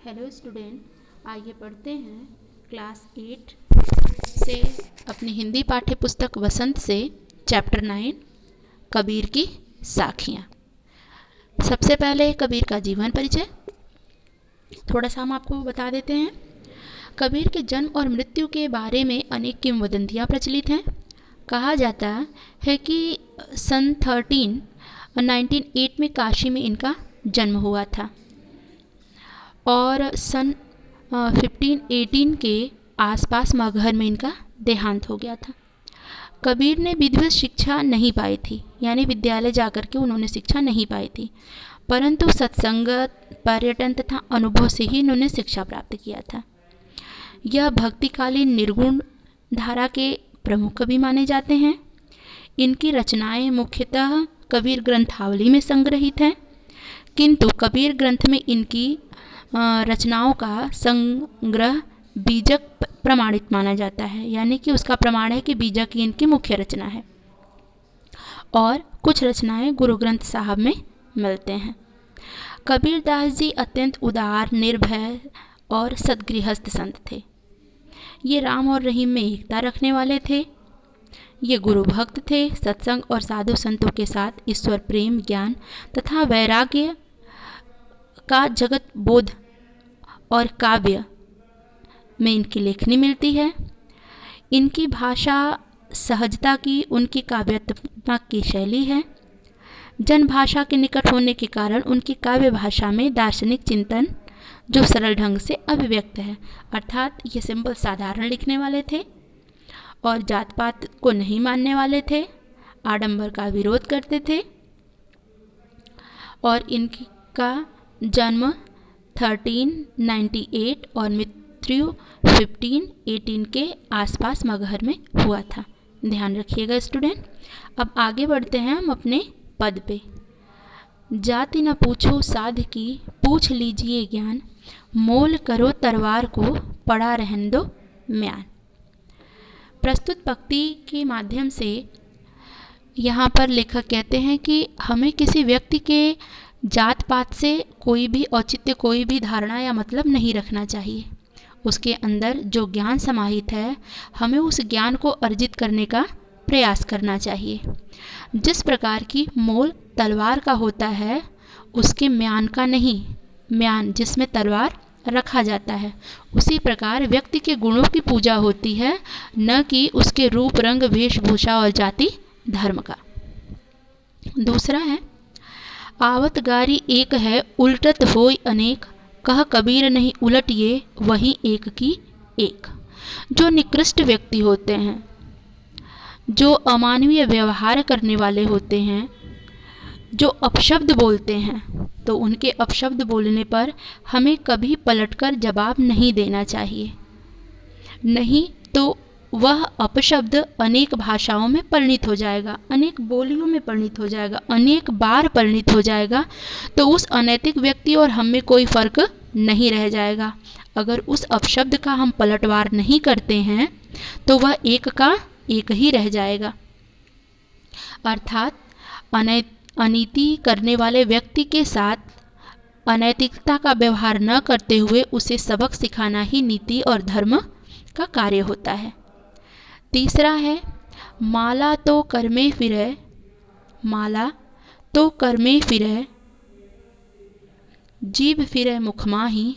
Hello student, आइए पढ़ते हैं क्लास 8 से अपनी हिंदी पाठ्य पुस्तक वसंत से चैप्टर 9 कबीर की साखियाँ। सबसे पहले कबीर का जीवन परिचय थोड़ा सा हम आपको बता देते हैं। कबीर के जन्म और मृत्यु के बारे में अनेक किंवदंतियाँ प्रचलित हैं। कहा जाता है कि सन 1908 में काशी में इनका जन्म हुआ था और सन 1518 के आसपास मगहर में इनका देहांत हो गया था। कबीर ने विधिवत शिक्षा नहीं पाई थी, यानी विद्यालय जाकर के उन्होंने शिक्षा नहीं पाई थी, परंतु सत्संग, पर्यटन तथा अनुभव से ही इन्होंने शिक्षा प्राप्त किया था। यह भक्तिकालीन निर्गुण धारा के प्रमुख कवि माने जाते हैं। इनकी रचनाएं मुख्यतः कबीर ग्रंथावली में संग्रहित हैं, किंतु कबीर ग्रंथ में इनकी रचनाओं का संग्रह बीजक प्रमाणित माना जाता है, यानी कि उसका प्रमाण है कि बीजक ही इनकी मुख्य रचना है और कुछ रचनाएं गुरु ग्रंथ साहब में मिलते हैं। कबीरदास जी अत्यंत उदार, निर्भय और सद्गृहस्थ संत थे। ये राम और रहीम में एकता रखने वाले थे। ये गुरु भक्त थे। सत्संग और साधु संतों के साथ ईश्वर प्रेम, ज्ञान तथा वैराग्य का जगत बोध और काव्य में इनकी लेखनी मिलती है। इनकी भाषा सहजता की, उनकी काव्यात्मक की शैली है। जन भाषा के निकट होने के कारण उनकी काव्य भाषा में दार्शनिक चिंतन जो सरल ढंग से अभिव्यक्त है, अर्थात ये सिंपल साधारण लिखने वाले थे और जात पात को नहीं मानने वाले थे, आडंबर का विरोध करते थे और इनका जन्म 1398 और मृत्यु 1518 के आसपास मगहर में हुआ था। ध्यान रखिएगा स्टूडेंट। अब आगे बढ़ते हैं हम अपने पद पे। जाति न पूछो साध की, पूछ लीजिए ज्ञान, मोल करो तलवार को, पड़ा रहन दो म्यान। प्रस्तुत पंक्ति के माध्यम से यहाँ पर लेखक कहते हैं कि हमें किसी व्यक्ति के जात पात से कोई भी औचित्य, कोई भी धारणा या मतलब नहीं रखना चाहिए। उसके अंदर जो ज्ञान समाहित है, हमें उस ज्ञान को अर्जित करने का प्रयास करना चाहिए। जिस प्रकार की मोल तलवार का होता है, उसके म्यान का नहीं, म्यान जिसमें तलवार रखा जाता है, उसी प्रकार व्यक्ति के गुणों की पूजा होती है, न कि उसके रूप, रंग, वेशभूषा और जाति धर्म का। दूसरा है, आवत गारी एक है, उलटत होय अनेक, कह कबीर नहीं उलट ये, वही एक की एक। जो निकृष्ट व्यक्ति होते हैं, जो अमानवीय व्यवहार करने वाले होते हैं, जो अपशब्द बोलते हैं, तो उनके अपशब्द बोलने पर हमें कभी पलटकर जवाब नहीं देना चाहिए। नहीं तो वह अपशब्द अनेक भाषाओं में परिणित हो जाएगा, अनेक बोलियों में परिणित हो जाएगा, अनेक बार परिणित हो जाएगा, तो उस अनैतिक व्यक्ति और हम में कोई फर्क नहीं रह जाएगा। अगर उस अपशब्द का हम पलटवार नहीं करते हैं तो वह एक का एक ही रह जाएगा। अर्थात अनीति करने वाले व्यक्ति के साथ अनैतिकता का व्यवहार न करते हुए उसे सबक सिखाना ही नीति और धर्म का कार्य होता है। तीसरा है, माला तो कर्मे फिरै, माला तो कर्मे फिरै, जीभ फिरै मुख माही,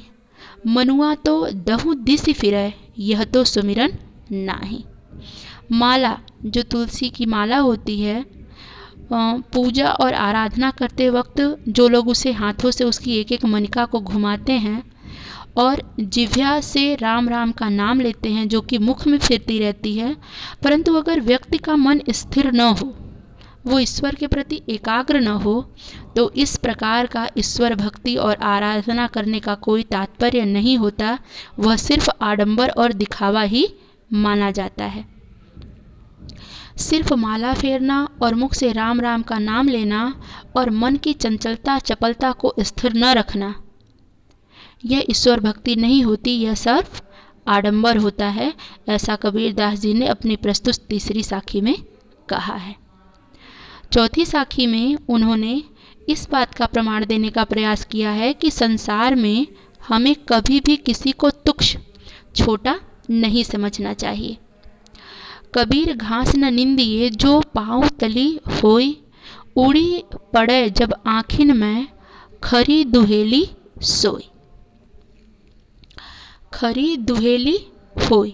मनुआ तो दहु दिस फिरै, यह तो सुमिरन नाही। माला, जो तुलसी की माला होती है, पूजा और आराधना करते वक्त जो लोग उसे हाथों से उसकी एक एक मणिका को घुमाते हैं और जिह्वा से राम राम का नाम लेते हैं, जो कि मुख में फिरती रहती है, परंतु अगर व्यक्ति का मन स्थिर न हो, वो ईश्वर के प्रति एकाग्र न हो, तो इस प्रकार का ईश्वर भक्ति और आराधना करने का कोई तात्पर्य नहीं होता। वह सिर्फ आडंबर और दिखावा ही माना जाता है। सिर्फ माला फेरना और मुख से राम राम का नाम लेना और मन की चंचलता, चपलता को स्थिर न रखना, यह ईश्वर भक्ति नहीं होती, यह सिर्फ आडंबर होता है। ऐसा कबीरदास जी ने अपनी प्रस्तुत तीसरी साखी में कहा है। चौथी साखी में उन्होंने इस बात का प्रमाण देने का प्रयास किया है कि संसार में हमें कभी भी किसी को तुच्छ, छोटा नहीं समझना चाहिए। कबीर घास न निंदिए जो पाँव तली होई, उड़ी पड़े जब आँखिन में खरी दुहेली सोई। खरी दुहेली होई,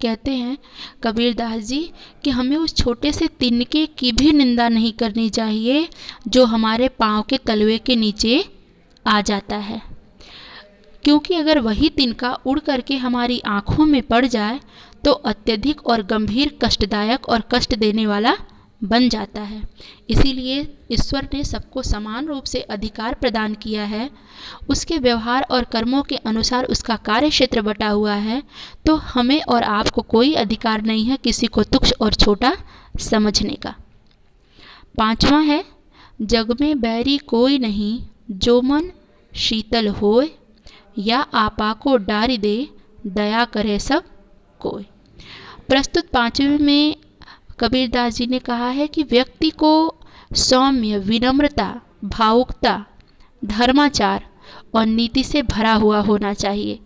कहते हैं कबीरदास जी कि हमें उस छोटे से तिनके की भी निंदा नहीं करनी चाहिए जो हमारे पाँव के तलवे के नीचे आ जाता है, क्योंकि अगर वही तिनका उड़ करके हमारी आँखों में पड़ जाए तो अत्यधिक और गंभीर, कष्टदायक और कष्ट देने वाला बन जाता है। इसीलिए ईश्वर ने सबको समान रूप से अधिकार प्रदान किया है, उसके व्यवहार और कर्मों के अनुसार उसका कार्य क्षेत्र बटा हुआ है, तो हमें और आपको कोई अधिकार नहीं है किसी को तुच्छ और छोटा समझने का। 5वां है, जग में बैरी कोई नहीं, जो मन शीतल होए, या आपा को डारी दे, दया करे सब कोई। प्रस्तुत 5वें में कबीरदास जी ने कहा है कि व्यक्ति को सौम्य, विनम्रता, भावुकता, धर्माचार और नीति से भरा हुआ होना चाहिए।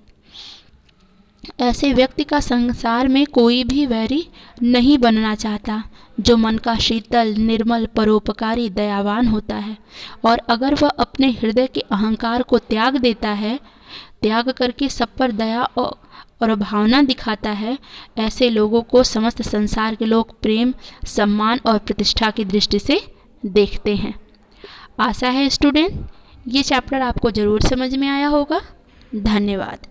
ऐसे व्यक्ति का संसार में कोई भी वैरी नहीं बनना चाहता जो मन का शीतल, निर्मल, परोपकारी, दयावान होता है। और अगर वह अपने हृदय के अहंकार को त्याग देता है, त्याग करके सब पर दया और भावना दिखाता है, ऐसे लोगों को समस्त संसार के लोग प्रेम, सम्मान और प्रतिष्ठा की दृष्टि से देखते हैं। आशा है स्टूडेंट ये चैप्टर आपको ज़रूर समझ में आया होगा। धन्यवाद।